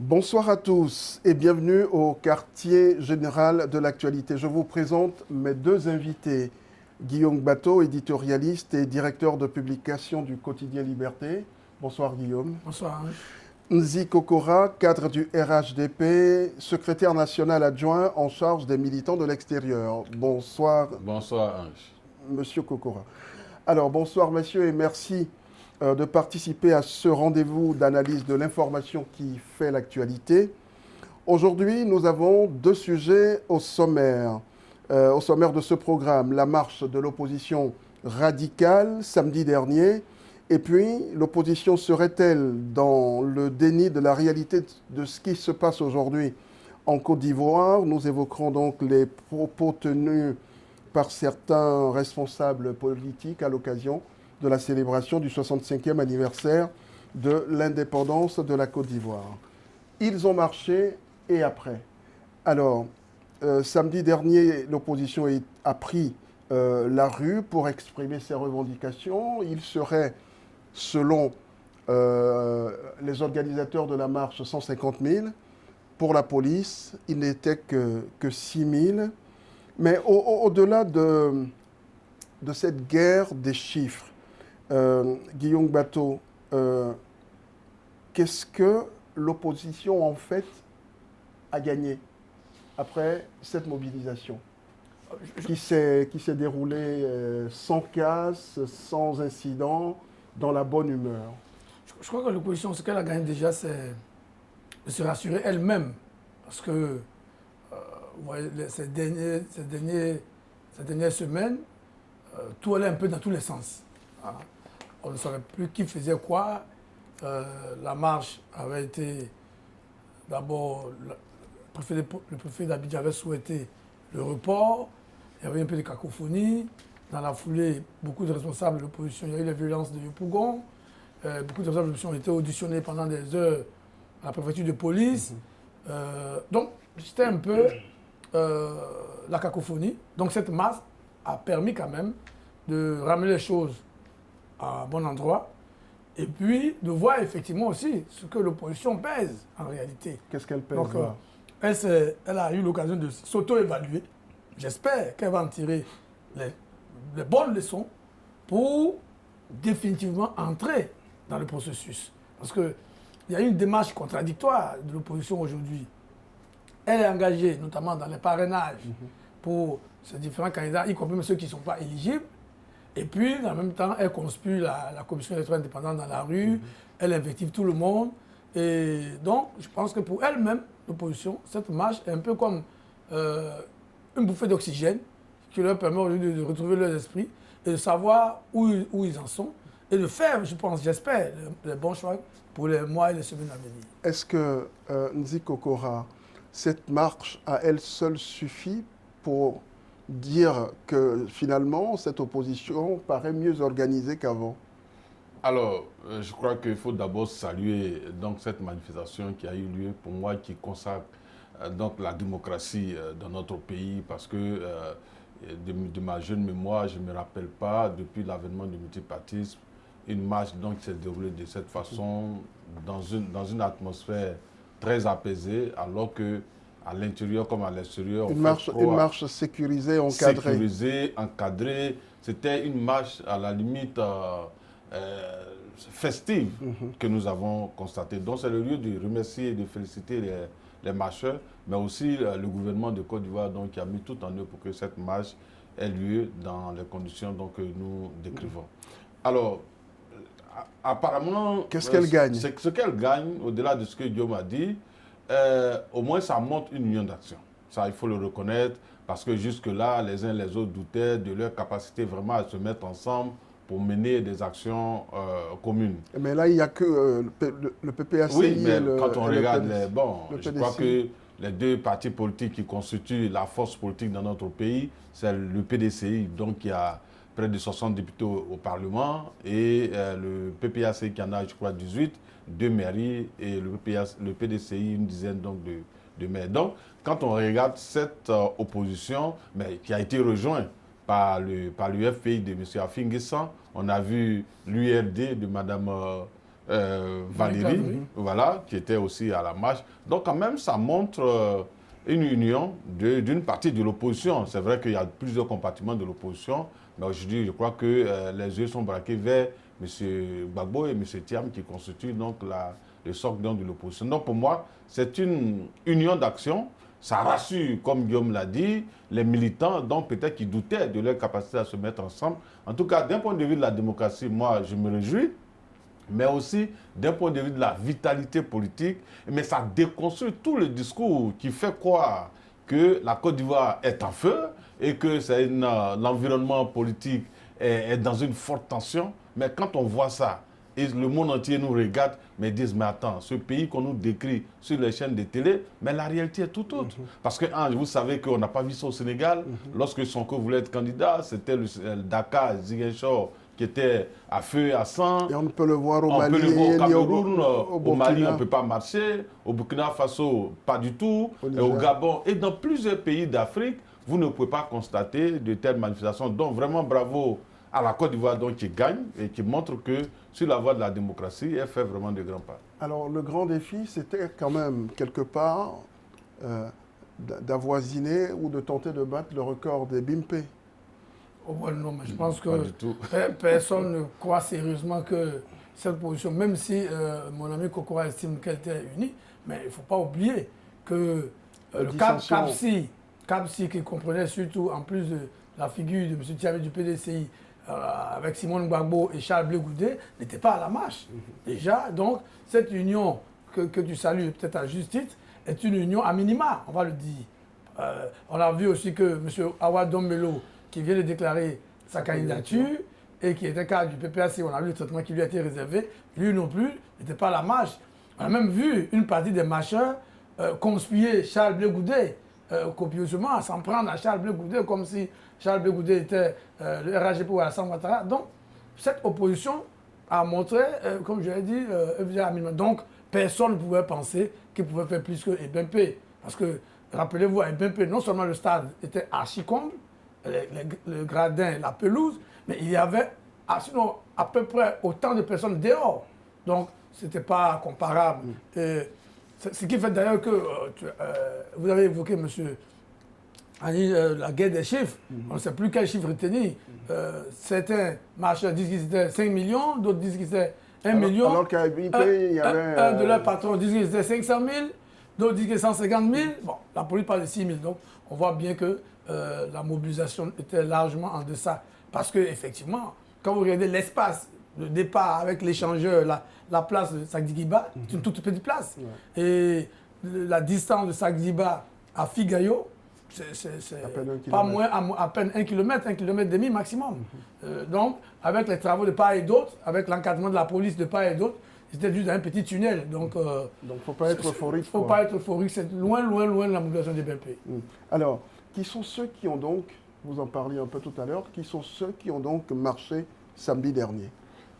Bonsoir à tous et bienvenue au quartier général de l'actualité. Je vous présente mes deux invités. Guillaume Bateau, éditorialiste et directeur de publication du quotidien Liberté. Bonsoir Guillaume. Bonsoir. Nzi Kokora, cadre du RHDP, secrétaire national adjoint en charge des militants de l'extérieur. Bonsoir. Bonsoir Ange. Monsieur Kokora. Alors bonsoir messieurs et merci de participer à ce rendez-vous d'analyse de l'information qui fait l'actualité. Aujourd'hui, nous avons deux sujets au sommaire de ce programme. La marche de l'opposition radicale samedi dernier, et puis l'opposition serait-elle dans le déni de la réalité de ce qui se passe aujourd'hui en Côte d'Ivoire? Nous évoquerons donc les propos tenus par certains responsables politiques à l'occasion de la célébration du 65e anniversaire de l'indépendance de la Côte d'Ivoire. Ils ont marché et après. Alors, samedi dernier, l'opposition a pris la rue pour exprimer ses revendications. Il serait, selon les organisateurs de la marche, 150 000. Pour la police, il n'était que 6 000. Mais au-delà de cette guerre des chiffres, Guillaume Bateau, qu'est-ce que l'opposition en fait a gagné après cette mobilisation qui s'est déroulée sans casse, sans incident, dans la bonne humeur? Je crois que l'opposition, ce qu'elle a gagné déjà, c'est de se rassurer elle-même. Parce que vous voyez, ces dernières semaines, tout allait un peu dans tous les sens. Hein. On ne savait plus qui faisait quoi. La marche avait été... D'abord, le préfet d'Abidjan avait souhaité le report. Il y avait un peu de cacophonie. Dans la foulée, beaucoup de responsables de l'opposition, il y a eu les violences de Yopougon. Beaucoup de responsables de l'opposition ont été auditionnés pendant des heures à la préfecture de police. Donc, c'était un peu la cacophonie. Donc, cette marche a permis quand même de ramener les choses à un bon endroit, et puis de voir effectivement aussi ce que l'opposition pèse en réalité. Qu'est-ce qu'elle pèse? Donc, elle a eu l'occasion de s'auto-évaluer. J'espère qu'elle va en tirer les bonnes leçons pour définitivement entrer dans le processus. Parce qu'il y a une démarche contradictoire de l'opposition aujourd'hui. Elle est engagée notamment dans les parrainages pour ces différents candidats, y compris ceux qui ne sont pas éligibles. Et puis, en même temps, elle conspire la commission électorale indépendante dans la rue, elle invective tout le monde. Et donc, je pense que pour elle-même, l'opposition, cette marche est un peu comme une bouffée d'oxygène qui leur permet aujourd'hui de retrouver leur esprit et de savoir où ils en sont et de faire, je pense, j'espère, les bons choix pour les mois et les semaines à venir. Est-ce que Nzi Kokora, cette marche à elle seule suffit pour dire que finalement cette opposition paraît mieux organisée qu'avant? Alors, je crois qu'il faut d'abord saluer donc, cette manifestation qui a eu lieu pour moi, qui consacre donc, la démocratie dans notre pays, parce que de ma jeune mémoire, je ne me rappelle pas, depuis l'avènement du multipartisme, une marche donc, qui s'est déroulée de cette façon, dans une atmosphère très apaisée, alors que à l'intérieur comme à l'extérieur. Une marche sécurisée, encadrée. Sécurisée, encadrée. C'était une marche à la limite festive que nous avons constatée. Donc c'est le lieu de remercier et de féliciter les marcheurs, mais aussi le gouvernement de Côte d'Ivoire qui a mis tout en œuvre pour que cette marche ait lieu dans les conditions donc, que nous décrivons. Alors, apparemment... Qu'est-ce qu'elle gagne? Ce qu'elle gagne, au-delà de ce que Guillaume a dit, au moins ça montre une union d'action. Ça, il faut le reconnaître, parce que jusque-là, les uns les autres doutaient de leur capacité vraiment à se mettre ensemble pour mener des actions communes. Mais là, il n'y a que le PPACI oui, mais et le quand on regarde je PDC. crois que les deux partis politiques qui constituent la force politique dans notre pays, c'est le PDCI, donc qui a près de 60 députés au Parlement, et le PPACI qui en a, je crois, 18, 2 mairies, et le PDCI, une dizaine donc, de maires. Donc, quand on regarde cette opposition, mais qui a été rejointe par l'UFPI de M. Afinguessan, on a vu l'URD de Mme Valérie, voilà, qui était aussi à la marche. Donc quand même, ça montre une union d'une partie de l'opposition. C'est vrai qu'il y a plusieurs compartiments de l'opposition, mais aujourd'hui, je crois que les yeux sont braqués vers M. Gbagbo et M. Thiam qui constituent donc le socle de l'opposition. Donc pour moi, c'est une union d'action. Ça rassure, comme Guillaume l'a dit, les militants, donc peut-être qui doutaient de leur capacité à se mettre ensemble. En tout cas, d'un point de vue de la démocratie, moi, je me réjouis, mais aussi d'un point de vue de la vitalité politique. Mais ça déconstruit tout le discours qui fait croire que la Côte d'Ivoire est en feu et que l'environnement politique est dans une forte tension. Mais quand on voit ça, et le monde entier nous regarde, mais disent, mais attends, ce pays qu'on nous décrit sur les chaînes de télé, mais la réalité est tout autre. Parce que, vous savez qu'on n'a pas vu ça au Sénégal. Lorsque Sonko voulait être candidat, c'était le Dakar, Ziguinchor, qui était à feu et à sang. Et on peut le voir au Mali, on peut le voir au Cameroun, au Mali, on ne peut pas marcher. Au Burkina Faso, pas du tout. Et au Gabon. Et dans plusieurs pays d'Afrique, vous ne pouvez pas constater de telles manifestations. Donc, vraiment, bravo à la Côte d'Ivoire qui gagne et qui montre que sur la voie de la démocratie, elle fait vraiment de grands pas. Alors, le grand défi, c'était quand même, quelque part, d'avoisiner ou de tenter de battre le record des BIMP. Oh, bon, non, mais je pense que personne ne croit sérieusement que cette position, même si mon ami Kokora estime qu'elle était unie, mais il ne faut pas oublier que le CAPSI, qui comprenait surtout, en plus de la figure de M. Thiamé du PDCI, avec Simone Gbagbo et Charles Blé Goudé, n'était pas à la marche. Déjà, donc, cette union que tu salues peut-être à juste titre, est une union à minima, on va le dire. On a vu aussi que M. Awa Dombelo, qui vient de déclarer sa candidature et qui était cadre du PPAC, on a vu le traitement qui lui a été réservé, lui non plus n'était pas à la marche. On a même vu une partie des marcheurs conspuer Charles Blé Goudé copieusement, à s'en prendre à Charles Blé Goudé comme si Charles Blé Goudé était le RHP ou Alassane Ouattara. Donc, cette opposition a montré, comme je l'ai dit, donc personne ne pouvait penser qu'il pouvait faire plus que Ebempe. Parce que, rappelez-vous, à Ebempe, non seulement le stade était archi-comble, le gradin, la pelouse, mais il y avait sinon, à peu près autant de personnes dehors. Donc, ce n'était pas comparable. Et ce qui fait d'ailleurs que, vous avez évoqué, monsieur, la guerre des chiffres. On ne sait plus quel chiffre retenir. Certains marcheurs disent qu'ils étaient 5 millions, d'autres disent qu'ils étaient 1 million. Alors qu'à BIP, il y avait... Un de leurs patrons disent qu'ils étaient 500 000, d'autres disent qu'ils étaient 150 000. Bon, la police parle de 6 000. Donc, on voit bien que la mobilisation était largement en deçà. Parce qu'effectivement, quand vous regardez l'espace de départ avec l'échangeur, la place de Sagdigiba, c'est une toute petite place. Ouais. Et la distance de Sagdigiba à Figayo, c'est pas moins à peine 1 km, 1,5 km maximum. Donc, avec les travaux de part et d'autre, avec l'encadrement de la police de part et d'autre, c'était juste un petit tunnel. Donc, il ne faut pas être euphorique. Il ne faut pas être euphorique, c'est loin, loin, loin de la mobilisation des BNP. Alors, qui sont ceux qui ont donc, vous en parliez un peu tout à l'heure, qui sont ceux qui ont donc marché samedi dernier?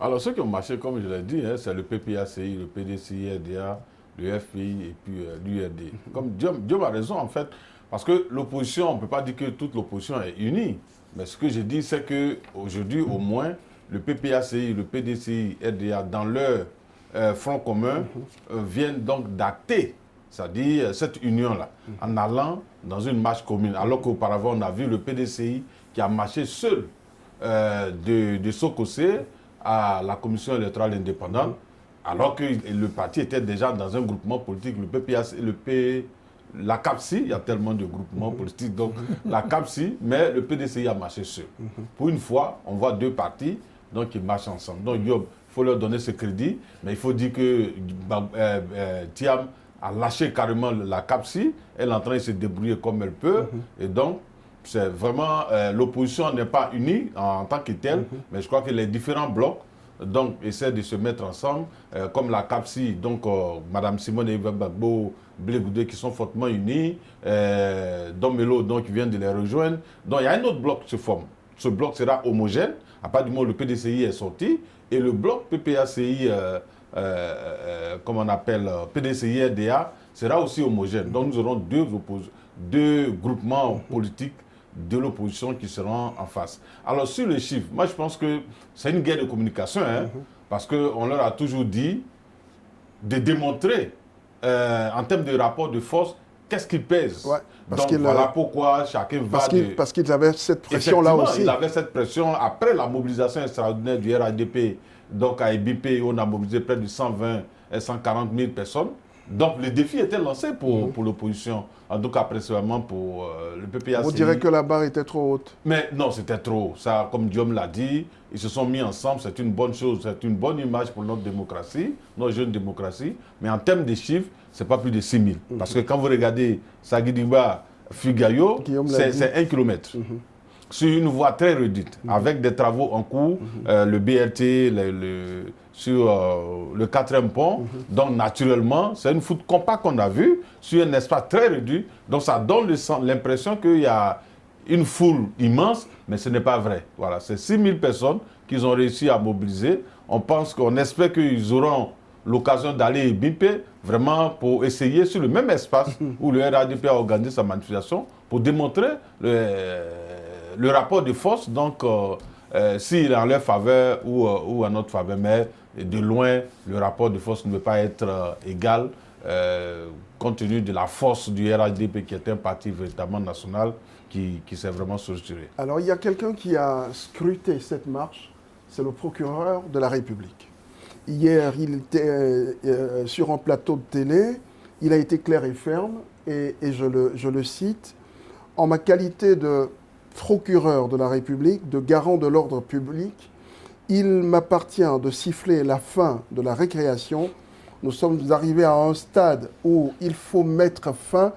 Alors, ceux qui ont marché, comme je l'ai dit, c'est le PPACI, le PDCI, RDA, le FPI et puis l'URD. Comme Dieu a raison, en fait, parce que l'opposition, on ne peut pas dire que toute l'opposition est unie. Mais ce que je dis, c'est qu'aujourd'hui, au moins, le PPACI, le PDCI, RDA, dans leur front commun, viennent donc d'acter, c'est-à-dire cette union-là, en allant dans une marche commune. Alors qu'auparavant, on a vu le PDCI qui a marché seul de Sokosé à la commission électorale indépendante, alors que le parti était déjà dans un groupement politique, le PPAC, la CAPSI, il y a tellement de groupements politiques, donc la CAPSI, mais le PDCI a marché seul. Pour une fois, on voit deux partis donc, qui marchent ensemble. Donc, il faut leur donner ce crédit, mais il faut dire que Thiam a lâché carrément la CAPSI, elle est en train de se débrouiller comme elle peut, et donc, c'est vraiment, l'opposition n'est pas unie en tant que telle, mais je crois que les différents blocs donc, essaient de se mettre ensemble, comme la CAPSI, donc Mme Simone Gbagbo, Blé Goudé qui sont fortement unis, Dombelo donc, qui vient de les rejoindre. Donc il y a un autre bloc qui se forme. Ce bloc sera homogène, à partir du moment où le PDCI est sorti, et le bloc PPACI, comme on appelle PDCI RDA, sera aussi homogène. Donc nous aurons deux groupements politiques de l'opposition qui seront en face. Alors sur les chiffres, moi je pense que c'est une guerre de communication, Parce qu'on leur a toujours dit de démontrer, en termes de rapport de force, qu'est-ce qui pèse. Ouais, Donc voilà pourquoi chacun va... Parce qu'ils avaient cette pression-là aussi. Ils avaient cette pression après la mobilisation extraordinaire du RADP. Donc à EBP, on a mobilisé près de 120 et 140 000 personnes. Donc le défi était lancé pour l'opposition, en tout cas précisément pour le PPACI. On dirait que la barre était trop haute. Mais non, c'était trop haut. Ça, comme Diom l'a dit, ils se sont mis ensemble, c'est une bonne chose, c'est une bonne image pour notre démocratie, notre jeune démocratie. Mais en termes de chiffres, ce n'est pas plus de 6 000. Parce que quand vous regardez Sagidiba, Fugayo, c'est 1 km. Sur une voie très réduite, avec des travaux en cours, le BRT, sur le 4e pont. Donc, naturellement, c'est une foule compacte qu'on a vue sur un espace très réduit. Donc, ça donne l'impression qu'il y a une foule immense, mais ce n'est pas vrai. Voilà, c'est 6 000 personnes qu'ils ont réussi à mobiliser. On espère qu'ils auront l'occasion d'aller à BIP, vraiment pour essayer sur le même espace où le RADP a organisé sa manifestation, pour démontrer le rapport de force, donc s'il est en leur faveur ou en notre faveur, mais de loin, le rapport de force ne peut pas être égal, compte tenu de la force du RADP qui est un parti véritablement national qui s'est vraiment structuré. Alors il y a quelqu'un qui a scruté cette marche, c'est le procureur de la République. Hier, il était sur un plateau de télé, il a été clair et ferme, et je le cite, « En ma qualité de procureur de la République, de garant de l'ordre public, il m'appartient de siffler la fin de la récréation. Nous sommes arrivés à un stade où il faut mettre fin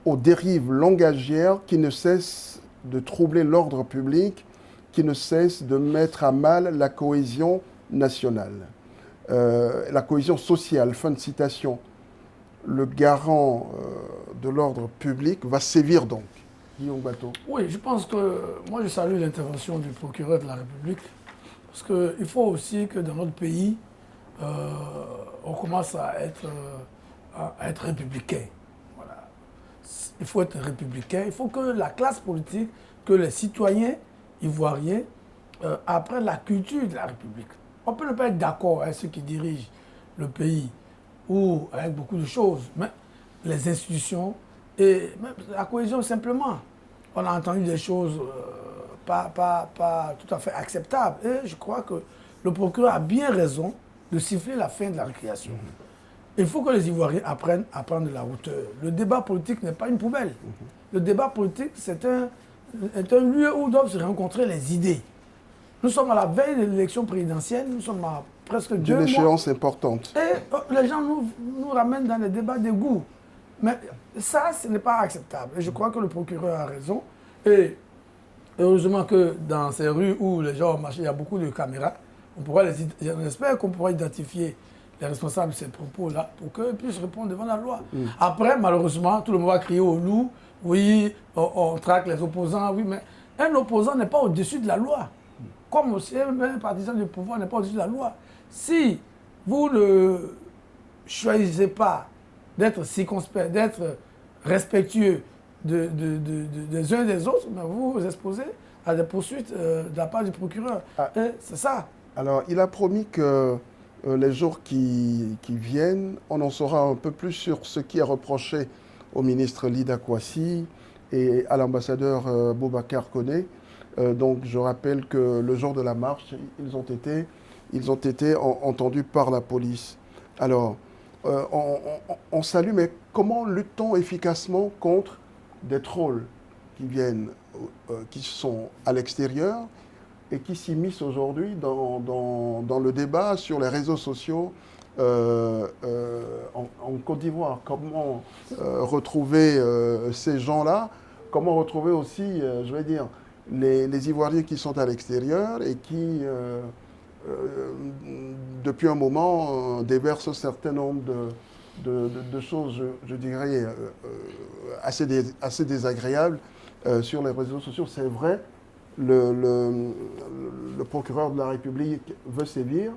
aux dérives langagières qui ne cessent de troubler l'ordre public, qui ne cessent de mettre à mal la cohésion nationale. La cohésion sociale », fin de citation. Le garant de l'ordre public va sévir donc. Guillaume Bateau. Oui, je pense que moi je salue l'intervention du procureur de la République parce qu'il faut aussi que dans notre pays, on commence à être républicain. Voilà. Il faut être républicain, il faut que la classe politique, que les citoyens ivoiriens apprennent la culture de la République. On peut ne pas être d'accord avec ceux qui dirigent le pays ou avec beaucoup de choses, mais les institutions et même la cohésion simplement. On a entendu des choses pas tout à fait acceptables. Et je crois que le procureur a bien raison de siffler la fin de la récréation. Il faut que les Ivoiriens apprennent à prendre de la hauteur. Le débat politique n'est pas une poubelle. Le débat politique, c'est un lieu où doivent se rencontrer les idées. Nous sommes à la veille de l'élection présidentielle, nous sommes à presque 2 mois. Une échéance importante. Et les gens nous ramènent dans les débats de goût. Mais ça, ce n'est pas acceptable. Et je crois que le procureur a raison. Et heureusement que dans ces rues où les gens marchent, il y a beaucoup de caméras. J'espère qu'on pourra identifier les responsables de ces propos-là pour qu'ils puissent répondre devant la loi. Après, malheureusement, tout le monde va crier au loup. Oui, on traque les opposants. Oui, mais un opposant n'est pas au-dessus de la loi. Comme aussi un partisan du pouvoir n'est pas au-dessus de la loi. Si vous ne choisissez pas d'être circonspect, d'être respectueux des uns et des autres, mais vous vous exposez à des poursuites de la part du procureur. C'est ça. Alors, il a promis que les jours qui viennent, on en saura un peu plus sur ce qui est reproché au ministre Lida Kouassi et à l'ambassadeur Boubacar Koné. Donc, je rappelle que le jour de la marche, ils ont été entendus par la police. Alors, on salue, mais comment lutte-t-on efficacement contre des trolls qui sont à l'extérieur et qui s'immiscent aujourd'hui dans le débat sur les réseaux sociaux en Côte d'Ivoire? Comment retrouver ces gens-là? Comment retrouver aussi, je vais dire, les Ivoiriens qui sont à l'extérieur et qui, depuis un moment, déversent un certain nombre de choses, je dirais, assez désagréables sur les réseaux sociaux. C'est vrai, le procureur de la République veut sévir,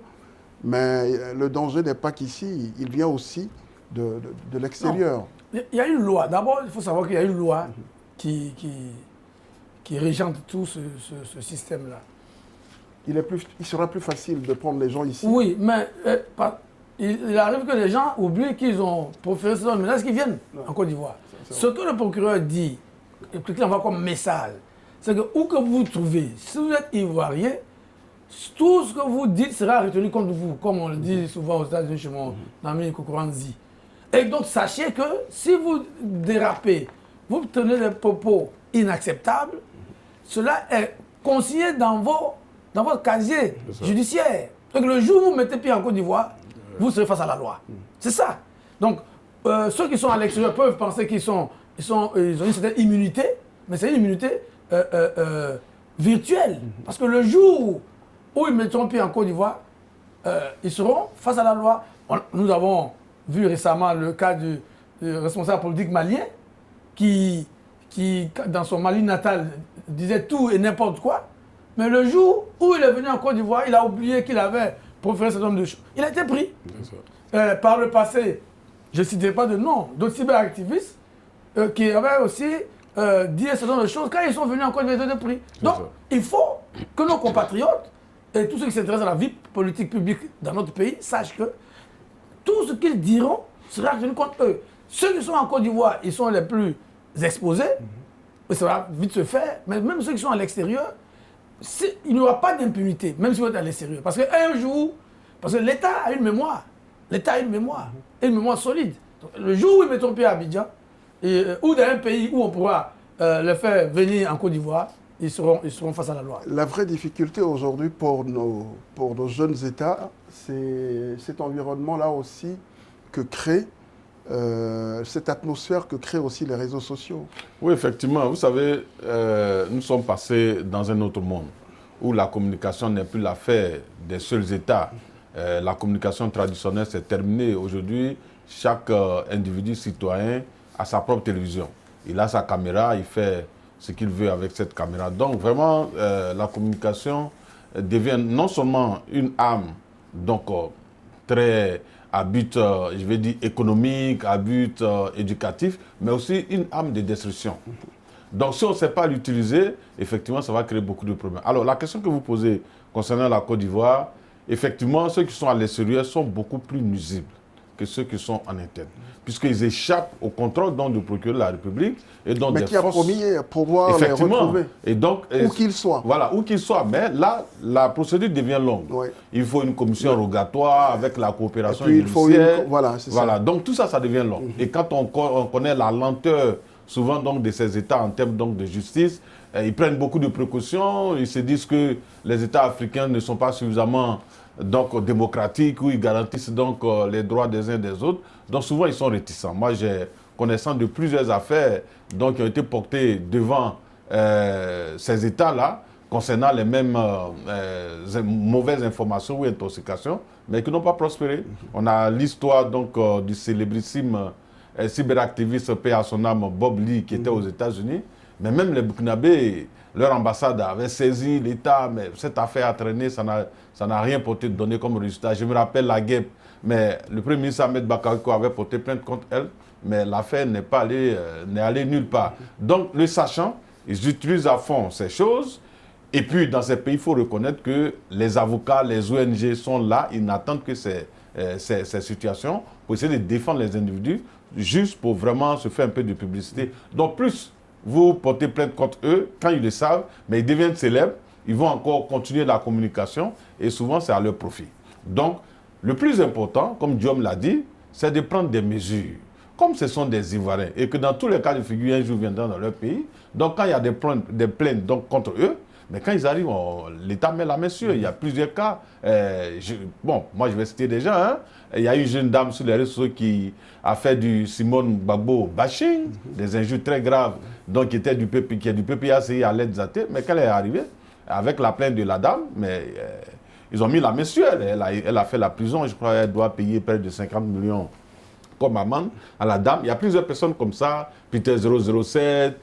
mais le danger n'est pas qu'ici, il vient aussi de l'extérieur. Il y a une loi. D'abord, il faut savoir qu'il y a une loi qui régente tout ce système-là. il sera plus facile de prendre les gens ici. Oui, mais il arrive que les gens oublient qu'ils ont proféré ce message qui viennent en Côte d'Ivoire. Ce que le procureur dit, et que l'envoie comme message, c'est que où que vous vous trouvez, si vous êtes ivoirien, tout ce que vous dites sera retenu contre vous, comme on le dit souvent aux États-Unis chez mon ami Kokoranzi. Et donc sachez que si vous dérapez, vous tenez des propos inacceptables, cela est consigné dans votre casier judiciaire. Donc le jour où vous mettez pied en Côte d'Ivoire, vous serez face à la loi. C'est ça. Donc ceux qui sont à l'extérieur peuvent penser ils ont une certaine immunité, mais c'est une immunité virtuelle. Parce que le jour où ils mettront pied en Côte d'Ivoire, ils seront face à la loi. Nous avons vu récemment le cas du responsable politique malien qui, dans son Mali natal, disait tout et n'importe quoi. Mais le jour où il est venu en Côte d'Ivoire, il a oublié qu'il avait proféré ce nombre de choses. Il a été pris. Par le passé, je ne citerai pas de nom, d'autres cyberactivistes qui avaient aussi dit ce genre de choses. Quand ils sont venus en Côte d'Ivoire, ils ont été pris. Donc, il faut que nos compatriotes et tous ceux qui s'intéressent à la vie politique publique dans notre pays sachent que tout ce qu'ils diront sera tenu contre eux. Ceux qui sont en Côte d'Ivoire, ils sont les plus exposés, et ça va vite se faire, mais même ceux qui sont à l'extérieur, il n'y aura pas d'impunité, même si vous êtes à l'extérieur. Parce qu'un jour, parce que l'État a une mémoire, une mémoire solide. Donc, le jour où ils mettront pied à Abidjan, ou dans un pays où on pourra les faire venir en Côte d'Ivoire, ils seront face à la loi. La vraie difficulté aujourd'hui pour nos jeunes États, c'est cet environnement-là aussi que crée, cette atmosphère que créent aussi les réseaux sociaux. Oui, effectivement. Vous savez, nous sommes passés dans un autre monde où la communication n'est plus l'affaire des seuls États. La communication traditionnelle s'est terminée. Aujourd'hui, chaque individu citoyen a sa propre télévision. Il a sa caméra, il fait ce qu'il veut avec cette caméra. Donc vraiment, la communication devient non seulement une arme, donc très à but, je vais dire, économique, à but éducatif, mais aussi une arme de destruction. Donc si on ne sait pas l'utiliser, effectivement, ça va créer beaucoup de problèmes. Alors la question que vous posez concernant la Côte d'Ivoire, effectivement, ceux qui sont à l'extérieur sont beaucoup plus nuisibles que ceux qui sont en interne, puisqu'ils échappent au contrôle donc, du procureur de la République et donc mais des qui a forces... promis pouvoir les retrouver, et donc, où qu'ils soient. Voilà, où qu'ils soient. Mais là, la procédure devient longue. Oui. Il faut une commission rogatoire avec la coopération et puis, il faut voilà, ça. Donc tout ça, ça devient long. Et quand on connaît la lenteur souvent donc, de ces États en termes donc, de justice, ils prennent beaucoup de précautions, ils se disent que les États africains ne sont pas suffisamment donc, démocratiques, où ils garantissent donc, les droits des uns et des autres. Donc souvent, ils sont réticents. Moi, j'ai connaissance de plusieurs affaires donc, qui ont été portées devant ces États-là, concernant les mêmes mauvaises informations ou intoxications, mais qui n'ont pas prospéré. On a l'histoire donc du célébrissime cyberactiviste paix à son âme Bob Lee qui était aux États-Unis, mais même les Burkinabés, leur ambassade avait saisi l'État, mais cette affaire a traîné, ça n'a rien porté de donner comme résultat. Je me rappelle la guerre, mais le Premier ministre Ahmed Bakayoko avait porté plainte contre elle, mais l'affaire n'est allée nulle part. Donc, le sachant, ils utilisent à fond ces choses. Et puis, dans ces pays, il faut reconnaître que les avocats, les ONG sont là, ils n'attendent que ces situations pour essayer de défendre les individus, juste pour vraiment se faire un peu de publicité. Donc, plus vous portez plainte contre eux, quand ils le savent, mais ils deviennent célèbres, ils vont encore continuer la communication et souvent, c'est à leur profit. Donc, le plus important, comme Diom l'a dit, c'est de prendre des mesures. Comme ce sont des Ivoiriens et que dans tous les cas de figure, un jour viendront dans leur pays, donc quand il y a des plaintes donc, contre eux, mais quand ils arrivent, l'État met la main sur eux. Il y a plusieurs cas. Moi je vais citer des gens. Hein. Il y a une jeune dame sur les réseaux sociaux qui a fait du Simone Gbagbo bashing, des injures très graves, donc qui est du PPACI à l'aide Zaté. Mais quand elle est arrivée, avec la plainte de la dame, ils ont mis la main sur elle. Elle a fait la prison, je crois qu'elle doit payer près de 50 millions comme amende à la dame. Il y a plusieurs personnes comme ça, Peter 007,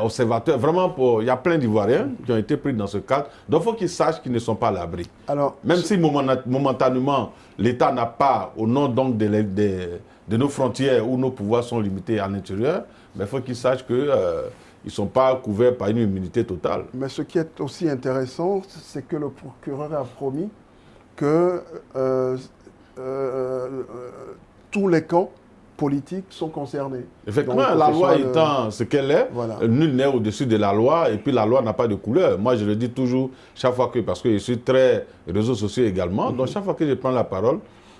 observateurs. Vraiment, il y a plein d'Ivoiriens qui ont été pris dans ce cadre. Donc, il faut qu'ils sachent qu'ils ne sont pas à l'abri. Même si momentanément, l'État n'a pas, au nom donc de nos frontières où nos pouvoirs sont limités à l'intérieur, mais il faut qu'ils sachent qu'ils ils ne sont pas couverts par une immunité totale. Mais ce qui est aussi intéressant, c'est que le procureur a promis que tous les camps politiques sont concernés. Effectivement, Donc, la que ce loi soit étant ce qu'elle est, Voilà. nul n'est au-dessus de la loi, et puis la loi n'a pas de couleur. Moi, je le dis toujours, chaque fois que, parce que je suis très réseaux sociaux également, donc chaque fois que je prends la parole,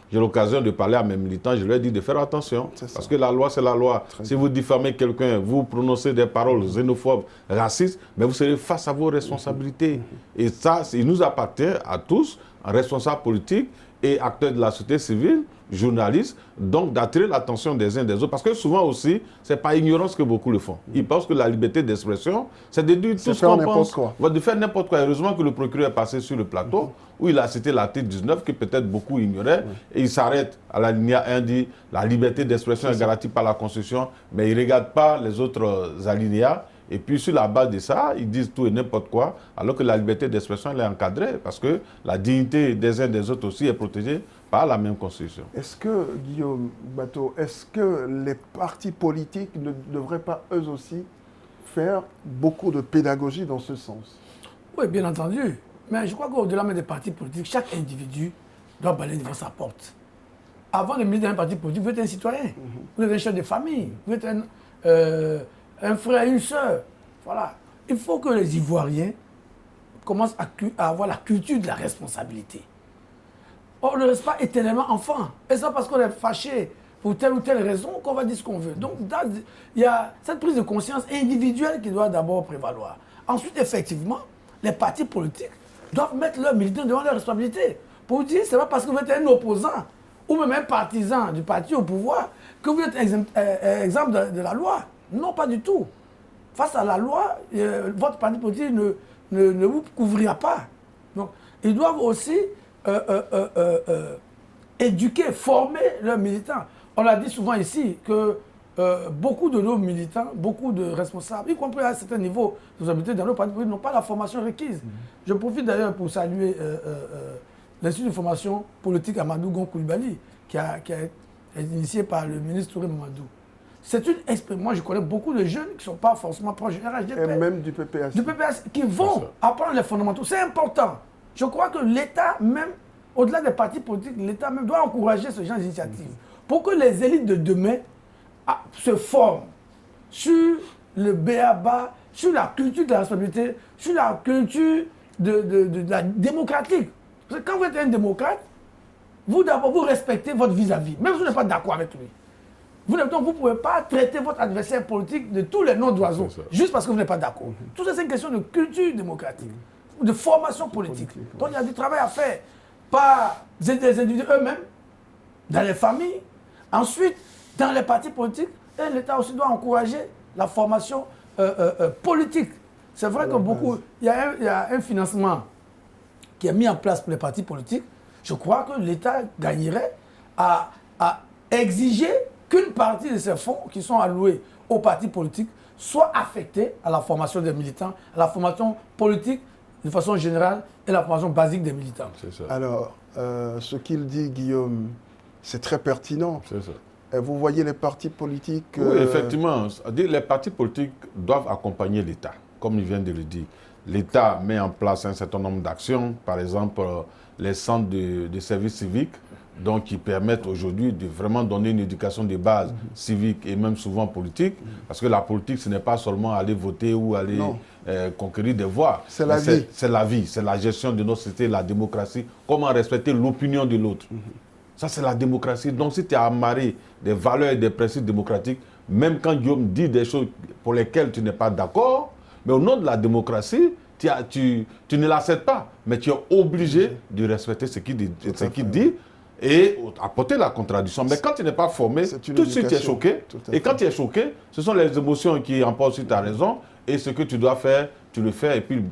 j'ai l'occasion de parler à mes militants, je leur dis de faire attention. Parce que la loi, c'est la loi. Si vous diffamez quelqu'un, vous prononcez des paroles xénophobes, racistes, mais vous serez face à vos responsabilités. Et ça, il nous appartient à tous, responsables politiques et acteurs de la société civile, journalistes, donc d'attirer l'attention des uns des autres. Parce que souvent aussi, c'est par ignorance que beaucoup le font. Ils pensent que la liberté d'expression, c'est de dire tout ce qu'on pense. De faire n'importe quoi. Heureusement que le procureur est passé sur le plateau, où il a cité l'article 19, que peut-être beaucoup ignoraient, et il s'arrête à la ligne 1, dit la liberté d'expression est garantie par la Constitution, mais il ne regarde pas les autres alinéas. Et puis, sur la base de ça, ils disent tout et n'importe quoi, alors que la liberté d'expression, elle est encadrée, parce que la dignité des uns des autres aussi est protégée par la même Constitution. Est-ce que, Guillaume Bateau, est-ce que les partis politiques ne devraient pas, eux aussi, faire beaucoup de pédagogie dans ce sens? Oui, bien entendu. Mais je crois qu'au-delà même des partis politiques, chaque individu doit balayer devant sa porte. Avant de militer dans un parti politique, vous êtes un citoyen, vous êtes un chef de famille, vous êtes un frère et une sœur. Voilà. Il faut que les Ivoiriens commencent à avoir la culture de la responsabilité. On ne reste pas éternellement enfant. Et c'est parce qu'on est fâché pour telle ou telle raison qu'on va dire ce qu'on veut. Donc, il y a cette prise de conscience individuelle qui doit d'abord prévaloir. Ensuite, effectivement, les partis politiques doivent mettre leurs militants devant leurs responsabilités. Pour dire, ce n'est pas parce que vous êtes un opposant ou même un partisan du parti au pouvoir que vous êtes exemple de la loi. Non, pas du tout. Face à la loi, votre parti politique ne vous couvrira pas. Donc, ils doivent aussi éduquer, former leurs militants. On l'a dit souvent ici que beaucoup de nos militants, beaucoup de responsables, y compris à un certain niveau de responsabilité dans nos partis politiques, n'ont pas la formation requise. Je profite d'ailleurs pour saluer l'Institut de formation politique Amadou Gon Coulibaly, qui a été initié par le ministre Touré Mamadou. C'est une expérience. Moi, je connais beaucoup de jeunes qui ne sont pas forcément proches du RHDP. Et même du PPS. Du PPS, qui vont apprendre les fondamentaux. C'est important. Je crois que l'État, même, au-delà des partis politiques, l'État même doit encourager ce genre d'initiative pour que les élites de demain se forment sur le b.a.-ba, sur la culture de la responsabilité, sur la culture de la démocratique. Parce que quand vous êtes un démocrate, vous d'abord, vous respectez votre vis-à-vis, même si vous n'êtes pas d'accord avec lui. Vous ne pouvez pas traiter votre adversaire politique de tous les noms d'oiseaux, juste parce que vous n'êtes pas d'accord. Tout ça, c'est une question de culture démocratique, de formation politique. Donc, il y a du travail à faire par des individus eux-mêmes, dans les familles, ensuite, dans les partis politiques, et l'État aussi doit encourager la formation politique. C'est vrai que il y a un financement qui est mis en place pour les partis politiques. Je crois que l'État gagnerait à exiger qu'une partie de ces fonds qui sont alloués aux partis politiques soient affectés à la formation des militants, à la formation politique de façon générale et la formation basique des militants. C'est ça. Alors, ce qu'il dit, Guillaume, c'est très pertinent. C'est ça. Et vous voyez les partis politiques... Oui, effectivement. Les partis politiques doivent accompagner l'État, comme il vient de le dire. L'État met en place un certain nombre d'actions, par exemple les centres de services civiques, donc qui permettent aujourd'hui de vraiment donner une éducation de base civique et même souvent politique, parce que la politique, ce n'est pas seulement aller voter ou aller conquérir des voix. C'est la vie. C'est la vie, c'est la gestion de notre société, la démocratie, comment respecter l'opinion de l'autre. Ça, c'est la démocratie. Donc, si tu as amarré des valeurs et des principes démocratiques, même quand Guillaume dit des choses pour lesquelles tu n'es pas d'accord, mais au nom de la démocratie, tu ne l'acceptes pas, mais tu es obligé de respecter ce qu'il dit et apporter la contradiction. Mais quand tu n'es pas formé, tout de suite tu es choqué. Et quand tu es choqué, ce sont les émotions qui emportent sur ta raison. Et ce que tu dois faire, tu le fais. Et puis,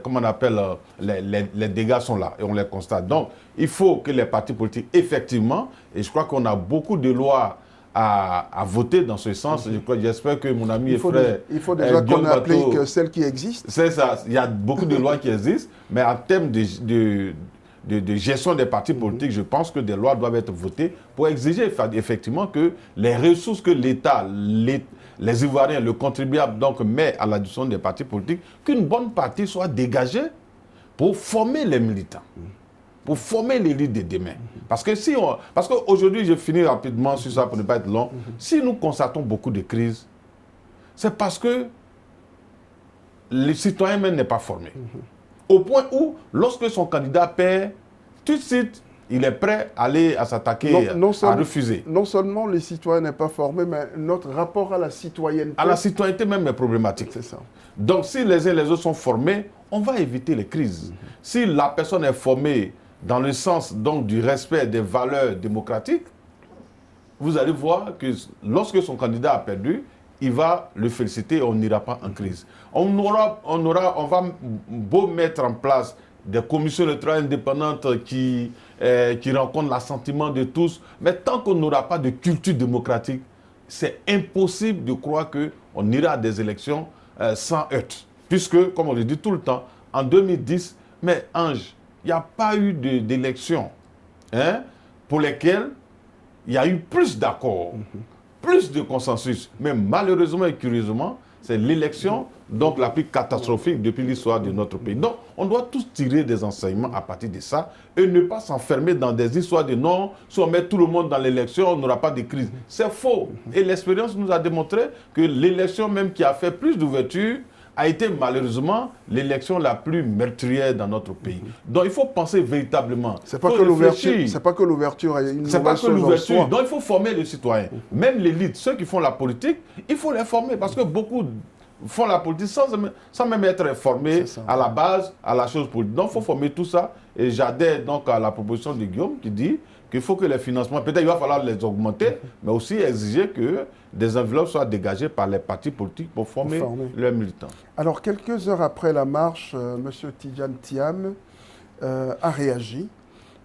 comment on appelle, les dégâts sont là et on les constate. Donc, il faut que les partis politiques, effectivement, et je crois qu'on a beaucoup de lois à voter dans ce sens. J'espère que mon ami et frère... Il faut déjà qu'on applique celles qui existent. C'est ça. Il y a beaucoup de lois qui existent, mais en termes de gestion des partis politiques, je pense que des lois doivent être votées pour exiger effectivement que les ressources que l'État, les Ivoiriens, le contribuable, donc, met à la disposition des partis politiques, qu'une bonne partie soit dégagée pour former les militants, pour former l'élite de demain. Parce qu'aujourd'hui, je finis rapidement sur ça pour ne pas être long, si nous constatons beaucoup de crises, c'est parce que le citoyen même n'est pas formé. Au point où, lorsque son candidat perd, tout de suite, il est prêt à s'attaquer, à refuser. Non seulement les citoyens n'est pas formés, mais notre rapport à la citoyenneté... À la citoyenneté même est problématique. C'est ça. Donc si les uns et les autres sont formés, on va éviter les crises. Si la personne est formée dans le sens donc, du respect des valeurs démocratiques, vous allez voir que lorsque son candidat a perdu, il va le féliciter et on n'ira pas en crise. On va beau mettre en place des commissions électorales indépendantes qui rencontrent l'assentiment de tous, mais tant qu'on n'aura pas de culture démocratique, c'est impossible de croire qu'on ira à des élections sans heurts. Puisque, comme on le dit tout le temps, en 2010, mais Ange, il n'y a pas eu d'élections pour lesquelles il y a eu plus d'accords, plus de consensus. Mais malheureusement et curieusement, c'est l'élection donc la plus catastrophique depuis l'histoire de notre pays. Donc, on doit tous tirer des enseignements à partir de ça et ne pas s'enfermer dans des histoires de non, si on met tout le monde dans l'élection, on n'aura pas de crise. C'est faux. Et l'expérience nous a démontré que l'élection même qui a fait plus d'ouverture a été malheureusement l'élection la plus meurtrière dans notre pays. Donc il faut penser véritablement. C'est pas que l'ouverture. C'est pas que l'ouverture est une C'est pas que l'ouverture. Donc il faut former les citoyens. Même l'élite, ceux qui font la politique, il faut les former parce que beaucoup font la politique sans même être formés à la base, à la chose politique. Donc il faut former tout ça. Et j'adhère donc à la proposition de Guillaume qui dit qu'il faut que les financements, peut-être il va falloir les augmenter, mais aussi exiger que des enveloppes soient dégagées par les partis politiques pour former leurs militants. Alors, quelques heures après la marche, M. Tidjane Thiam a réagi.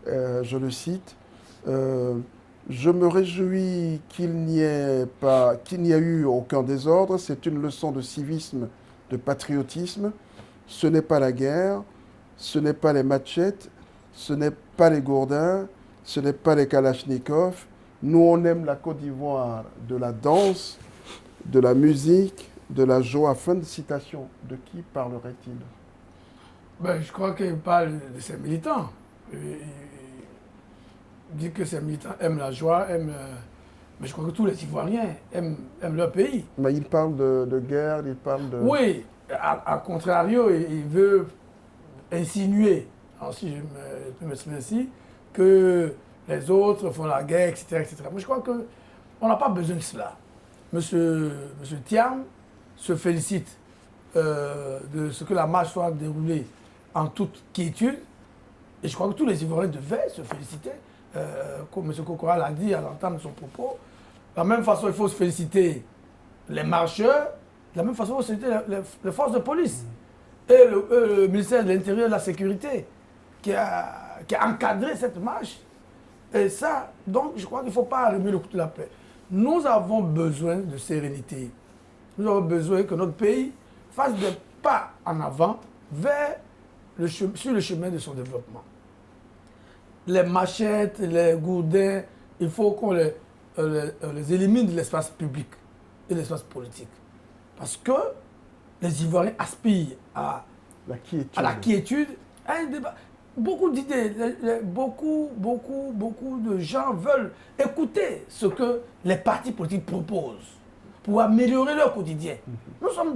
Je le cite. Je me réjouis qu'il n'y ait eu aucun désordre. C'est une leçon de civisme, de patriotisme. Ce n'est pas la guerre, ce n'est pas les machettes, ce n'est pas les gourdins, ce n'est pas les kalachnikovs. Nous, on aime la Côte d'Ivoire de la danse, de la musique, de la joie. Fin de citation. De qui parlerait-il? Je crois qu'il parle de ses militants. Il dit que ses militants aiment la joie, mais je crois que tous les Ivoiriens aiment leur pays. Mais il parle de guerre, il parle de... Oui, à contrario, il veut insinuer, si je peux m'exprimer ainsi, que les autres font la guerre, etc. etc. Moi, je crois qu'on n'a pas besoin de cela. Monsieur Thiam se félicite de ce que la marche soit déroulée en toute quiétude. Et je crois que tous les Ivoiriens devaient se féliciter, comme M. Kokora l'a dit à l'entame de son propos. De la même façon, il faut se féliciter les marcheurs, de la même façon, il faut féliciter les forces de police et le ministère de l'Intérieur et de la Sécurité qui a encadré cette marche. Et ça, donc, je crois qu'il ne faut pas allumer le couteau de la paix. Nous avons besoin de sérénité. Nous avons besoin que notre pays fasse des pas en avant sur le chemin de son développement. Les machettes, les gourdins, il faut qu'on les élimine de l'espace public et de l'espace politique. Parce que les Ivoiriens aspirent à la quiétude, à un débat. Beaucoup d'idées, beaucoup de gens veulent écouter ce que les partis politiques proposent pour améliorer leur quotidien. Nous sommes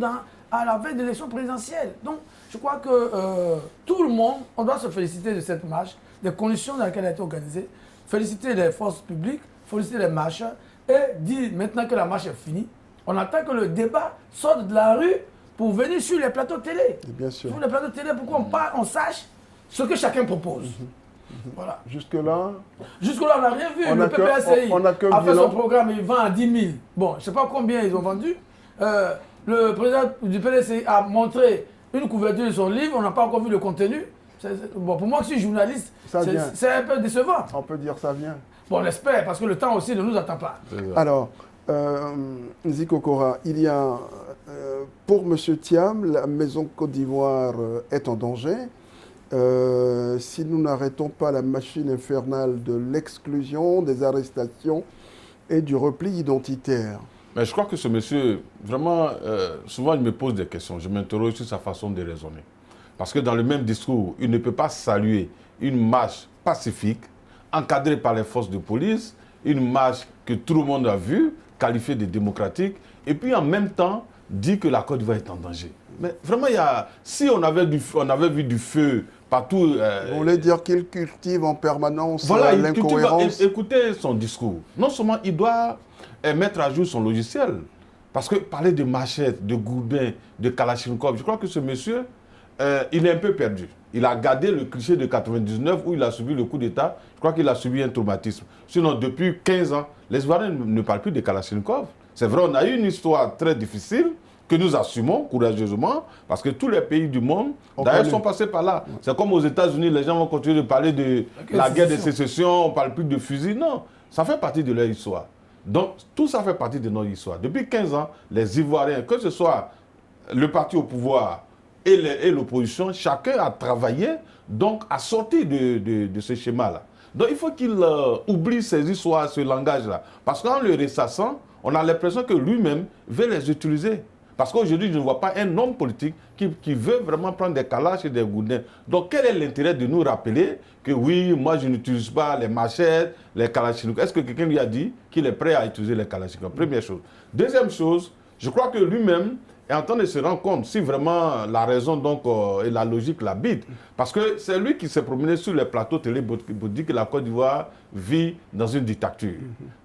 à la veille de l'élection présidentielle. Donc, je crois que tout le monde, on doit se féliciter de cette marche, des conditions dans lesquelles elle a été organisée, féliciter les forces publiques, féliciter les marcheurs et dire maintenant que la marche est finie, on attend que le débat sorte de la rue pour venir sur les plateaux télé. Et bien sûr. Sur les plateaux télé pour qu'on sache ce que chacun propose. Voilà. Jusque-là, on n'a rien vu. Le PPSI a fait son programme, il vend à 10 000. Bon, je ne sais pas combien ils ont vendu. Le président du PPSI a montré une couverture de son livre, on n'a pas encore vu le contenu. Bon, pour moi, qui suis journaliste, c'est un peu décevant. On peut dire ça vient. Bon, on l'espère, parce que le temps aussi ne nous attend pas. Alors, Nzi Kokora, il y a, pour M. Thiam, la maison Côte d'Ivoire est en danger. Si nous n'arrêtons pas la machine infernale de l'exclusion, des arrestations et du repli identitaire. Mais je crois que ce monsieur, vraiment, souvent il me pose des questions. Je m'interroge sur sa façon de raisonner. Parce que dans le même discours, il ne peut pas saluer une marche pacifique, encadrée par les forces de police, une marche que tout le monde a vue, qualifiée de démocratique, et puis en même temps dire que la Côte d'Ivoire est en danger. Mais vraiment, si on avait vu du feu partout... Vous voulez dire qu'il cultive en permanence l'incohérence? Écoutez son discours. Non seulement il doit mettre à jour son logiciel, parce que parler de machettes, de gourdins, de kalachnikov, je crois que ce monsieur, il est un peu perdu. Il a gardé le cliché de 99 où il a subi le coup d'État. Je crois qu'il a subi un traumatisme. Sinon, depuis 15 ans, les Ivoiriens ne parlent plus de kalachnikov. C'est vrai, on a eu une histoire très difficile que nous assumons courageusement, parce que tous les pays du monde, d'ailleurs, sont passés par là. Ouais. C'est comme aux États-Unis, les gens vont continuer de parler de la guerre de sécession, on ne parle plus de fusils. Non, ça fait partie de leur histoire. Donc, tout ça fait partie de notre histoire. Depuis 15 ans, les Ivoiriens, que ce soit le parti au pouvoir et l'opposition, chacun a travaillé donc à sortir de ce schéma-là. Donc, il faut qu'il oublie ces histoires, ce langage-là. Parce qu'en le ressassant, on a l'impression que lui-même veut les utiliser. Parce qu'aujourd'hui, je ne vois pas un homme politique qui veut vraiment prendre des calaches et des gourdins. Donc, quel est l'intérêt de nous rappeler que oui, moi, je n'utilise pas les machettes, les kalachnikovs? Est-ce que quelqu'un lui a dit qu'il est prêt à utiliser les kalachnikovs? Première chose. Deuxième chose, je crois que lui-même est en train de se rendre compte si vraiment la raison donc, et la logique l'habitent. Parce que c'est lui qui s'est promené sur les plateaux télé pour dire que la Côte d'Ivoire vit dans une dictature.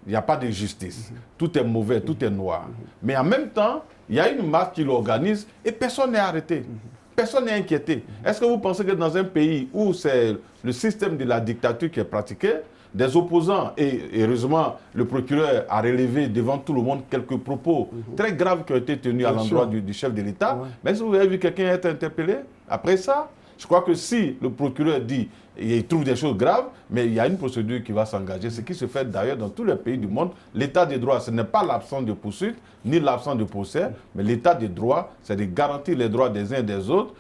Il n'y a pas de justice. Tout est mauvais, tout est noir. Mais en même temps, il y a une marche qui l'organise et personne n'est arrêté. Personne n'est inquiété. Est-ce que vous pensez que dans un pays où c'est le système de la dictature qui est pratiqué, des opposants, et heureusement, le procureur a relevé devant tout le monde quelques propos très graves qui ont été tenus à l'endroit du chef de l'État. Mais est-ce que vous avez vu quelqu'un être interpellé après ça? Je crois que si le procureur dit il trouve des choses graves, mais il y a une procédure qui va s'engager. Ce qui se fait d'ailleurs dans tous les pays du monde. L'état de droit, ce n'est pas l'absence de poursuite, ni l'absence de procès, mais l'état de droit, c'est de garantir les droits des uns et des autres,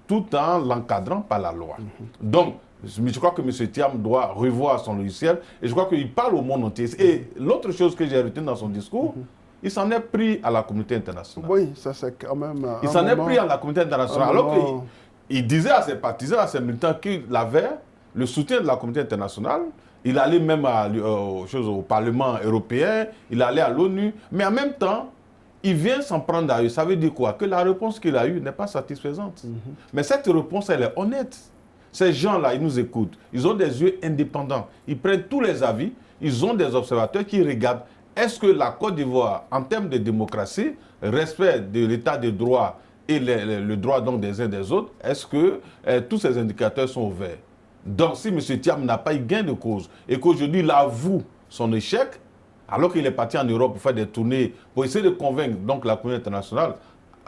tout en l'encadrant par la loi. Donc, je crois que M. Thiam doit revoir son logiciel et je crois qu'il parle au monde entier. Et l'autre chose que j'ai retenu dans son discours, il s'en est pris à la communauté internationale. Oui, ça c'est quand même... Il s'en est pris à la communauté internationale. Alors qu'il disait à ses partisans, à ses militants qu'il avait le soutien de la communauté internationale. Il allait même au Parlement européen, il allait à l'ONU. Mais en même temps, il vient s'en prendre à eux. Ça veut dire quoi? Que la réponse qu'il a eue n'est pas satisfaisante. Mais cette réponse, elle est honnête. Ces gens-là, ils nous écoutent. Ils ont des yeux indépendants. Ils prennent tous les avis. Ils ont des observateurs qui regardent. Est-ce que la Côte d'Ivoire, en termes de démocratie, respect de l'état de droit et le droit donc des uns des autres, est-ce que tous ces indicateurs sont ouverts? Donc, si M. Thiam n'a pas eu gain de cause et qu'aujourd'hui il avoue son échec, alors qu'il est parti en Europe pour faire des tournées, pour essayer de convaincre donc, la communauté internationale,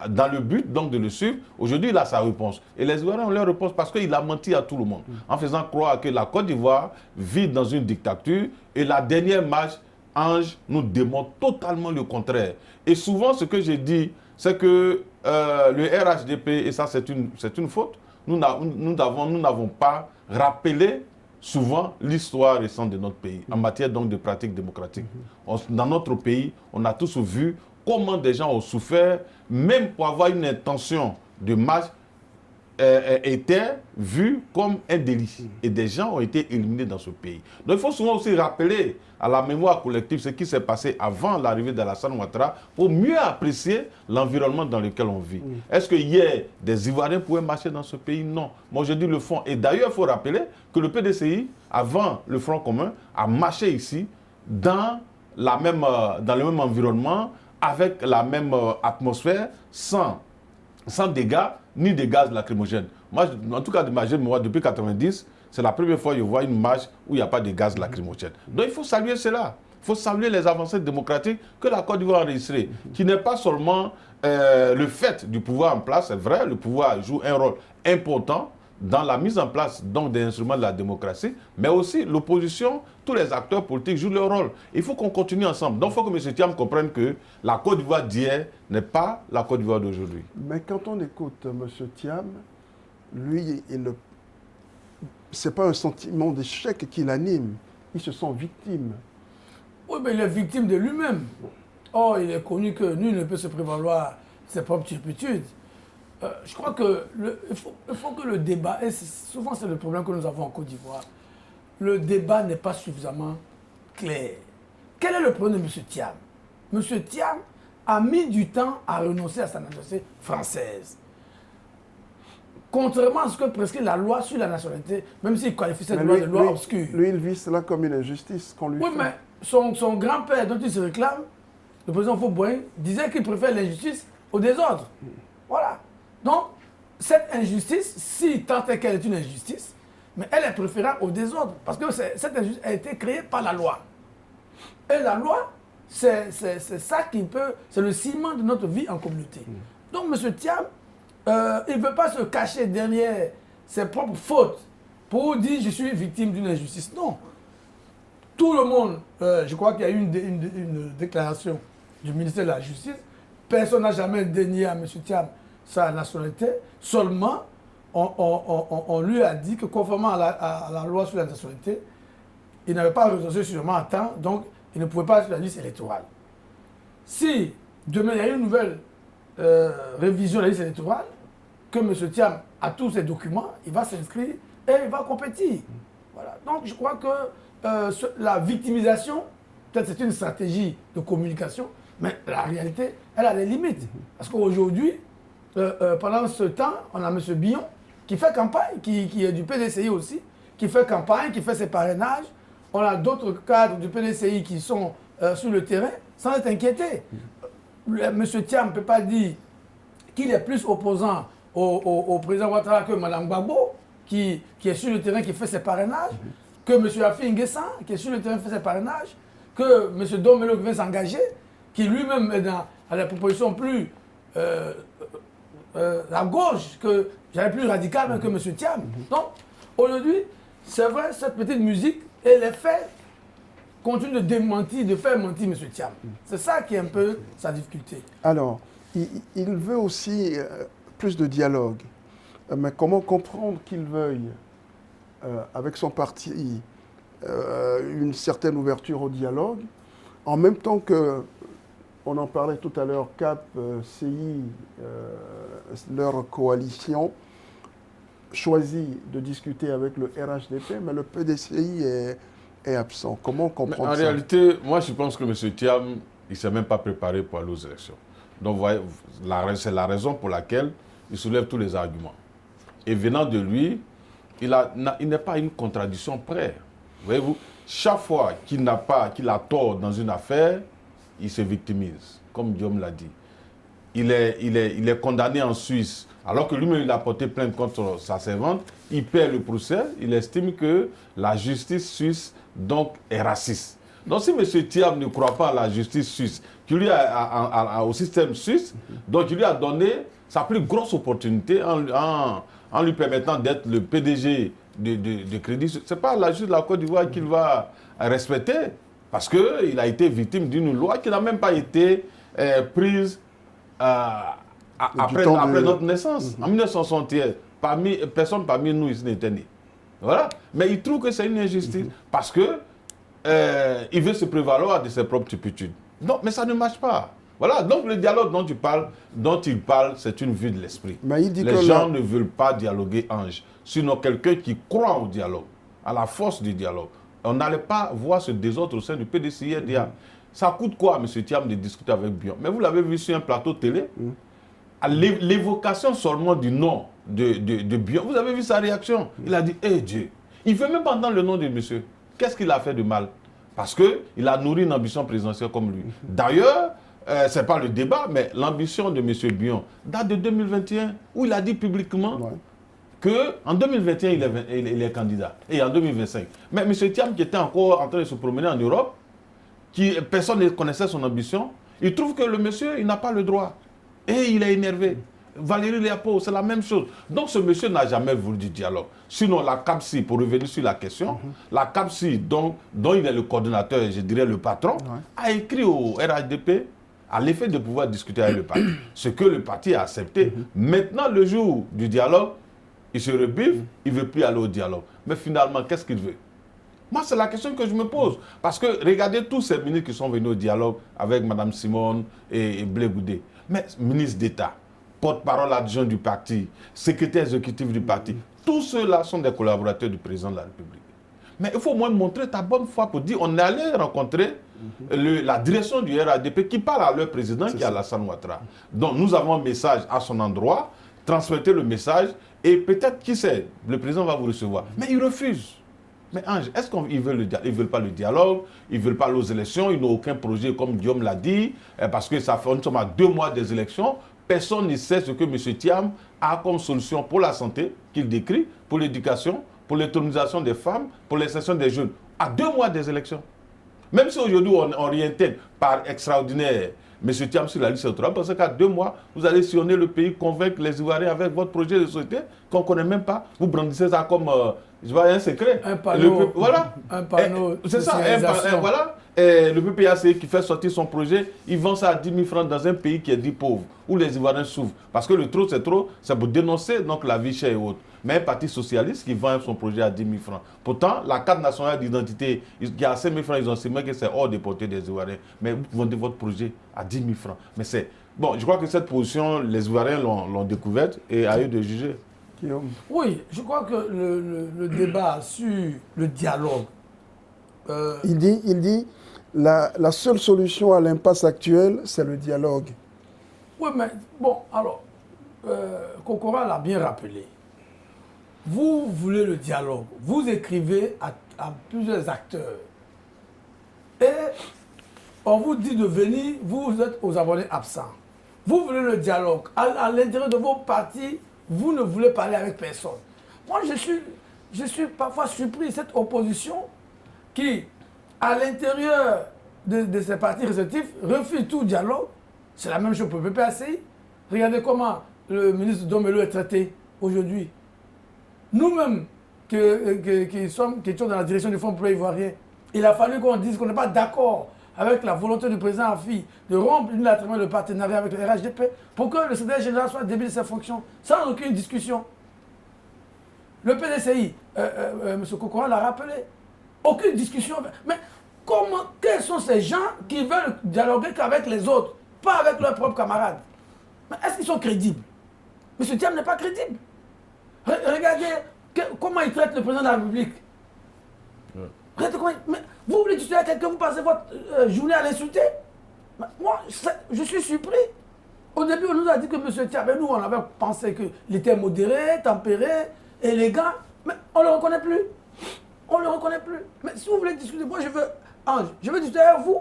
dans le but donc de le suivre, aujourd'hui il a sa réponse. Et les Ivoiriens ont leur réponse parce qu'il a menti à tout le monde, en faisant croire que la Côte d'Ivoire vit dans une dictature et la dernière marche, Ange, nous démontre totalement le contraire. Et souvent ce que j'ai dit, c'est que le RHDP, et ça c'est une faute, nous n'avons pas rappelé souvent l'histoire récente de notre pays, en matière donc de pratiques démocratiques. Dans notre pays, on a tous vu comment des gens ont souffert, même pour avoir une intention de marche, était vu comme un délit. Et des gens ont été éliminés dans ce pays. Donc il faut souvent aussi rappeler à la mémoire collective ce qui s'est passé avant l'arrivée d'Alassane Ouattara pour mieux apprécier l'environnement dans lequel on vit. Est-ce que hier, des Ivoiriens pouvaient marcher dans ce pays? Non. Moi, je dis le fond. Et d'ailleurs, il faut rappeler que le PDCI, avant le Front commun, a marché ici dans le même environnement, avec la même atmosphère, sans dégâts, ni de gaz lacrymogènes. Moi, en tout cas, de ma jeune mémoire, depuis 1990, c'est la première fois que je vois une marche où il n'y a pas de gaz lacrymogène. Donc il faut saluer cela. Il faut saluer les avancées démocratiques que la Côte d'Ivoire a enregistrées, qui n'est pas seulement le fait du pouvoir en place, c'est vrai, le pouvoir joue un rôle important dans la mise en place donc, des instruments de la démocratie, mais aussi l'opposition, tous les acteurs politiques jouent leur rôle. Il faut qu'on continue ensemble. Donc il faut que M. Thiam comprenne que la Côte d'Ivoire d'hier n'est pas la Côte d'Ivoire d'aujourd'hui. Mais quand on écoute M. Thiam, lui, ce n'est pas un sentiment d'échec qui l'anime. Il se sent victime. Oui, mais il est victime de lui-même. Or, il est connu que nul ne peut se prévaloir de ses propres turpitudes. Je crois que il faut que le débat, et souvent c'est le problème que nous avons en Côte d'Ivoire, le débat n'est pas suffisamment clair. Quel est le problème de M. Thiam? M. Thiam a mis du temps à renoncer à sa nationalité française. Contrairement à ce que prescrit la loi sur la nationalité, même s'il qualifie cette loi de loi obscure. Lui, il vit cela comme une injustice qu'on lui fait. Oui, mais son grand-père dont il se réclame, le président Fauboin, disait qu'il préfère l'injustice au désordre. Voilà. Donc, cette injustice, si tant est qu'elle est une injustice, mais elle est préférable au désordre. Parce que cette injustice a été créée par la loi. Et la loi, c'est ça qui peut... C'est le ciment de notre vie en communauté. Donc, M. Thiam, il ne veut pas se cacher derrière ses propres fautes pour dire « je suis victime d'une injustice ». Non. Tout le monde, je crois qu'il y a eu une déclaration du ministère de la Justice. Personne n'a jamais dénié à M. Thiam sa nationalité. Seulement, on lui a dit que conformément à la loi sur la nationalité, il n'avait pas renoncé sûrement à temps, donc il ne pouvait pas être sur la liste électorale. Si demain il y a une nouvelle révision de la liste électorale, que M. Thiam a tous ses documents, il va s'inscrire et il va compétir. Voilà. Donc je crois que la victimisation, peut-être c'est une stratégie de communication, mais la réalité, elle a des limites. Parce qu'aujourd'hui, pendant ce temps, on a M. Billon qui fait campagne, qui est du PDCI aussi, qui fait campagne, qui fait ses parrainages. On a d'autres cadres du PDCI qui sont sur le terrain sans être inquiétés. M. Thiam ne peut pas dire qu'il est plus opposant au président Ouattara que Mme Gbagbo, qui est sur le terrain, qui fait ses parrainages, que M. Afi N'Guessan, qui est sur le terrain, qui fait ses parrainages, que M. Domelo qui vient s'engager, qui lui-même est dans la proposition plus à gauche, que j'avais plus radical même que M. Thiam. Donc, aujourd'hui, c'est vrai, cette petite musique et les faits continuent de démentir, de faire mentir M. Thiam. C'est ça qui est un peu sa difficulté. Alors, il veut aussi plus de dialogue. Mais comment comprendre qu'il veuille, avec son parti, une certaine ouverture au dialogue, en même temps que, on en parlait tout à l'heure, CAP, CI, leur coalition, choisit de discuter avec le RHDP, mais le PDCI est absent. Comment comprendre ça? En réalité, moi je pense que M. Thiam, il ne s'est même pas préparé pour aller aux élections. Donc vous voyez, c'est la raison pour laquelle il soulève tous les arguments. Et venant de lui, il n'est pas une contradiction près. Voyez-vous, chaque fois qu'il a tort dans une affaire, il se victimise, comme Guillaume l'a dit. Il est condamné en Suisse, alors que lui-même il a porté plainte contre sa servante, il perd le procès, il estime que la justice suisse donc est raciste. Donc si M. Thiam ne croit pas à la justice suisse, au système suisse, donc il lui a donné sa plus grosse opportunité en lui permettant d'être le PDG de Crédit. Ce n'est pas la justice de la Côte d'Ivoire qu'il va respecter, parce qu'il a été victime d'une loi qui n'a même pas été prise après notre naissance. En 1961, personne parmi nous ici n'était né. Voilà. Mais il trouve que c'est une injustice parce que il veut se prévaloir de ses propres turpitudes. Non, mais ça ne marche pas. Voilà, donc le dialogue dont il parle, c'est une vue de l'esprit. Les gens ne veulent pas dialoguer, Ange. Sinon, quelqu'un qui croit au dialogue, à la force du dialogue, on n'allait pas voir ce désordre au sein du PDCI. Ça coûte quoi, M. Thiam, de discuter avec Bion? Mais vous l'avez vu sur un plateau télé, à l'évocation seulement du nom de Bion, vous avez vu sa réaction. Il a dit, hé Dieu, il ne veut même pas entendre le nom de monsieur. Qu'est-ce qu'il a fait de mal? Parce qu'il a nourri une ambition présidentielle comme lui. D'ailleurs, ce n'est pas le débat, mais l'ambition de M. Bion date de 2021, où il a dit publiquement qu'en 2021, il est candidat, et en 2025. Mais M. Thiam, qui était encore en train de se promener en Europe, personne ne connaissait son ambition, il trouve que le monsieur, il n'a pas le droit. Et il est énervé. Valérie Léapo, c'est la même chose. Donc ce monsieur n'a jamais voulu du dialogue. Sinon, la CAPSI, pour revenir sur la question, la CAPSI, dont il est le coordinateur et je dirais le patron, a écrit au RHDP à l'effet de pouvoir discuter avec le parti. Ce que le parti a accepté. Maintenant, le jour du dialogue, il se rebiffe, il ne veut plus aller au dialogue. Mais finalement, qu'est-ce qu'il veut? Moi, c'est la question que je me pose. Parce que regardez tous ces ministres qui sont venus au dialogue avec Mme Simone et Blé Goudé. Mais ministre d'État, porte-parole adjoint du parti, secrétaire exécutif du parti, tous ceux-là sont des collaborateurs du président de la République. Mais il faut au moins montrer ta bonne foi pour dire on est allé rencontrer la direction du RADP qui parle à leur président qui est Alassane Ouattara. Donc nous avons un message à son endroit, transmettez le message et peut-être, qui sait, le président va vous recevoir. Mais il refuse. Mais Ange, est-ce qu'ils veulent le dialogue? Ils ne veulent pas le dialogue, ils ne veulent pas aller aux élections, ils n'ont aucun projet comme Guillaume l'a dit, parce que ça fait, nous sommes à 2 mois des élections. Personne ne sait ce que M. Thiam a comme solution pour la santé, qu'il décrit, pour l'éducation, pour l'autonomisation des femmes, pour l'insertion des jeunes. À 2 mois des élections. Même si aujourd'hui on réintègre par extraordinaire M. Thiam sur la liste électorale, parce qu'à 2 mois, vous allez sillonner le pays, convaincre les Ivoiriens avec votre projet de société qu'on ne connaît même pas. Vous brandissez ça comme je vois, un secret. Un panneau. Voilà. Un panneau. C'est ça, voilà. Et le PPAC qui fait sortir son projet, il vend ça à 10 000 francs dans un pays qui est dit pauvre, où les Ivoiriens souffrent. Parce que le trop, c'est pour dénoncer donc, la vie chère et autres. Mais un parti socialiste qui vend son projet à 10 000 francs. Pourtant, la carte nationale d'identité, il y a 5 000 francs, ils ont estimé que c'est hors de portée des Ivoiriens. Mais vous vendez votre projet à 10 000 francs. Mais c'est... Bon, je crois que cette position, les Ivoiriens l'ont découverte et à eux de juger. Guillaume. Oui, je crois que le débat sur le dialogue... Il dit la seule solution à l'impasse actuelle, c'est le dialogue. Oui, mais bon, alors, Kokora l'a bien rappelé. Vous voulez le dialogue, vous écrivez à plusieurs acteurs. Et on vous dit de venir, vous êtes aux abonnés absents. Vous voulez le dialogue. À l'intérieur de vos partis, vous ne voulez parler avec personne. Moi, je suis parfois surpris de cette opposition qui, à l'intérieur de ces partis respectifs, refuse tout dialogue. C'est la même chose pour le PPACI. Regardez comment le ministre Domelo est traité aujourd'hui. Nous-mêmes, qui étions dans la direction du Fonds pour ivoirien, il a fallu qu'on dise qu'on n'est pas d'accord avec la volonté du président Afi de rompre unilatéralement le partenariat avec le RHDP pour que le secrétaire général soit débile de ses fonctions, sans aucune discussion. Le PDCI, M. Kokora l'a rappelé, aucune discussion. Mais quels sont ces gens qui veulent dialoguer qu'avec les autres, pas avec leurs propres camarades? Mais est-ce qu'ils sont crédibles? M. Thiam n'est pas crédible. Regardez comment il traite le président de la République. Regardez mais vous voulez discuter avec quelqu'un, vous passez votre journée à l'insulter? Moi, je suis surpris. Au début, on nous a dit que M. Thiam, nous, on avait pensé qu'il était modéré, tempéré, élégant, mais on ne le reconnaît plus. On ne le reconnaît plus. Mais si vous voulez discuter, moi, je veux discuter avec vous.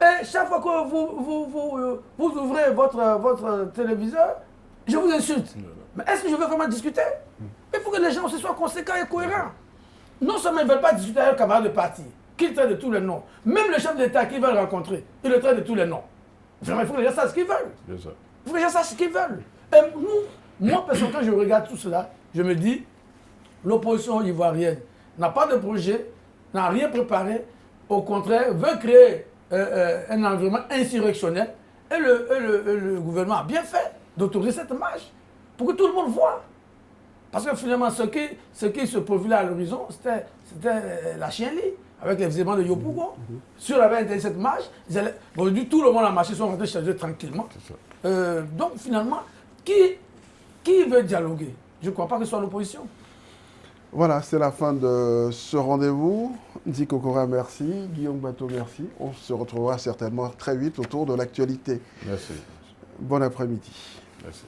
Et chaque fois que vous ouvrez votre téléviseur, je vous insulte. Mais est-ce que je veux vraiment discuter? Il faut que les gens aussi soient conséquents et cohérents. Non seulement ils ne veulent pas discuter avec un camarade de parti, qu'ils traitent de tous les noms. Même le chef d'État qu'ils veulent rencontrer, ils le traitent de tous les noms. Vraiment, il faut que les gens sachent ce qu'ils veulent. Il faut que les gens sachent ce qu'ils veulent. Et moi, personnellement, quand je regarde tout cela, je me dis, l'opposition ivoirienne n'a pas de projet, n'a rien préparé, au contraire, veut créer un environnement insurrectionnel. Et le gouvernement a bien fait d'autoriser cette marche pour que tout le monde voit. Parce que finalement, ce qui se profilait à l'horizon, c'était la chienlit, avec les éléments de Yopougon. Si on avait interdit cette marche, tout le monde a marché, ils sont rentrés chez eux tranquillement. Donc finalement, qui veut dialoguer? Je ne crois pas que ce soit l'opposition. Voilà, c'est la fin de ce rendez-vous. Ndi Kokora, merci. Guillaume Bateau, merci. On se retrouvera certainement très vite autour de l'actualité. Merci. Bon après-midi. Merci.